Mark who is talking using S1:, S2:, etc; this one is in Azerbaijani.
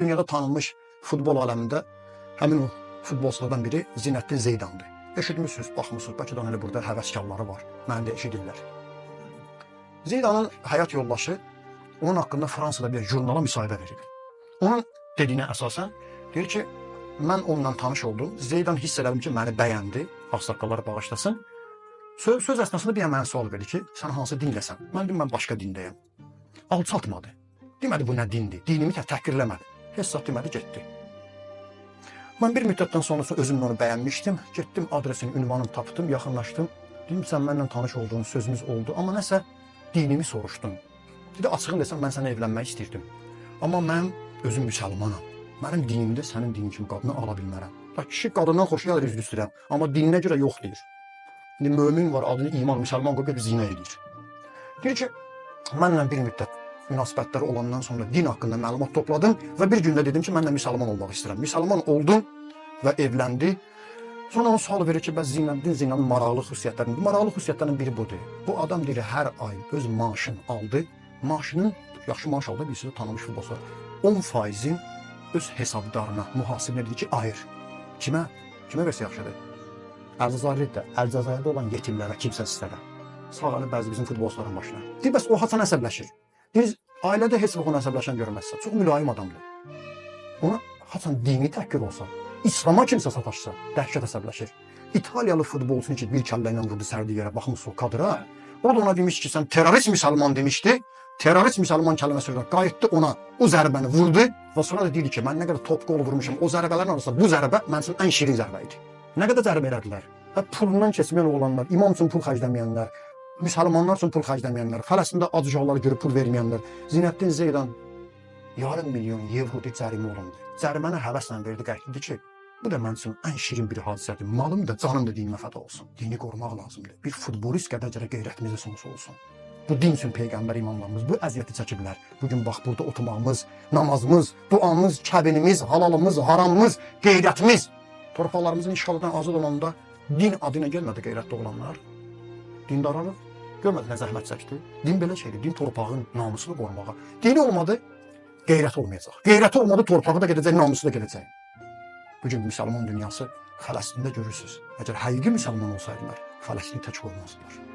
S1: Dünyada tanınmış futbol aləmində həmin o futbolçulardan biri Zinəddin Zeydandır. Eşitmişsiniz, baxmışsınız, bəlkə də elə burada həvəskarları var. Məni də eşidirlər. Zeydanın həyat yoldaşı onun haqqında Fransada bir jurnala müsahibə verir. Onun dediyinə əsasən deyir ki, mən onunla tanış oldum. Zeydan hiss elədim ki, məni bəyəndi. Ağsaqqalları bağışlasın. Söz əsnasında bir mənə sual verir ki, sən hansı dindəsən? Mən deyim, mən başqa dindəyəm. Alçaltmadı. Demədi bu nə dindir? Dinimi təhqirləmədi. Heç zat demədi, getdi. Mən bir müddətdən sonrası özümlə onu bəyənmişdim. Getdim, adresini, ünvanını tapdım, yaxınlaşdım. Dedim, sən mənlə tanış olduğun sözümüz oldu. Amma nəsə dinimi soruşdum. Dedi, açığın desəm, mən sənə evlənmək istəyirdim. Amma mən özüm müsəlmanam. Mənim dinimdə sənin dinin kimi qadını ala bilmərəm. Kişi qadından xoşu gəlir, üzr istəyirəm. Amma dininə görə yox deyir. İndi mömin var, adını iman, müsəlman qoyub zinə edir. Deyir ki, mənlə bir müddət münasibətləri olandan sonra din haqqında məlumat topladım və bir gündə dedim ki, mən də müsəlman olmaq istəyirəm. Müsəlman oldum və evləndi. Sonra ona sual verir ki, bəs Zinənin maraqlı xüsusiyyətlərindən. Maraqlı xüsusiyyətlərindən biri budur. Bu adam deyir, hər ay öz maaşını aldı. Maaşının, yaxşı maaş aldı, bir sürü tanınmış futbolçular. 10%-in öz hesabdarına, mühasibinə dedi ki, ayır. Kimə? Kimə versə yaxşıdır? Əlcəzairdə olan yetimlərə, kimsəsizlərə. Sağ əli bəzi bizim futbolçuların başına. Deyir, bəs o haçan əsəbləşir? Deyir, ailədə heç vaxt onu əsəbləşən görməzsə. Çox mülayim adamdır. Ona haçan dini təhqir olsa, İslam'a kimsə sataşsa, dəhşət əsəbləşir. İtaliyalı futbolçunu ki, bir kəllə ilə vurdu sərdi yerə, baxmış o kadra. O da ona demiş ki, sən terörist müsəlman demişdi. Terörist müsəlman kəlməsi ilə qayıtdı ona, o zərbəni vurdu və sonra da deyir ki, mən nə qədər top qol vurmuşam, o zərbələrin arasında bu zərbə mənim üçün ən şirin zərbə idi. Nə qədər zərbə elədilər? Pulundan keçməyən oğlanlar, imam üçün pul xərcləməyənlər, müsəlmanlar üçün pul xərcləməyənlər, Fələstində ac uşaqlara görə pul verməyənlər. Zinəddin Zeydan yarım milyon evroda cərimə olundu. Cəriməni həvəslə verdi, qərtlidir ki, bu da mənim üçün ən şirin bir hadisədir. Malım da, canım da dinimə fəda olsun. Dini qorumaq lazımdır. Bir futbolist qədərcə qeyrətimiz də sonsuz olsun. Bu din üçün Peyğəmbər imamlarımız bu əziyyəti çəkiblər. Bugün bax, burada oturmağımız, namazımız, duamız, kəbinimiz, halalımız, haramımız, qeyrətimiz. Torpaqlarımızın işğaldan azad olanda din adına gəlmədi qeyrətli olanlar. Dindarlar görmədi nə zəhmət çəkdi. Din belə şeydir, din torpağın namusunu qorumağa. Dini olmadı, qeyrət olmayacaq. Qeyrəti olmadı, torpağı da gedəcək, namusu da gedəcək. Bugün müsəlman dünyası Fələstində görürsünüz. Əgər həqiqi müsəlman olsaydılar, Fələstini tək qoymazdılar.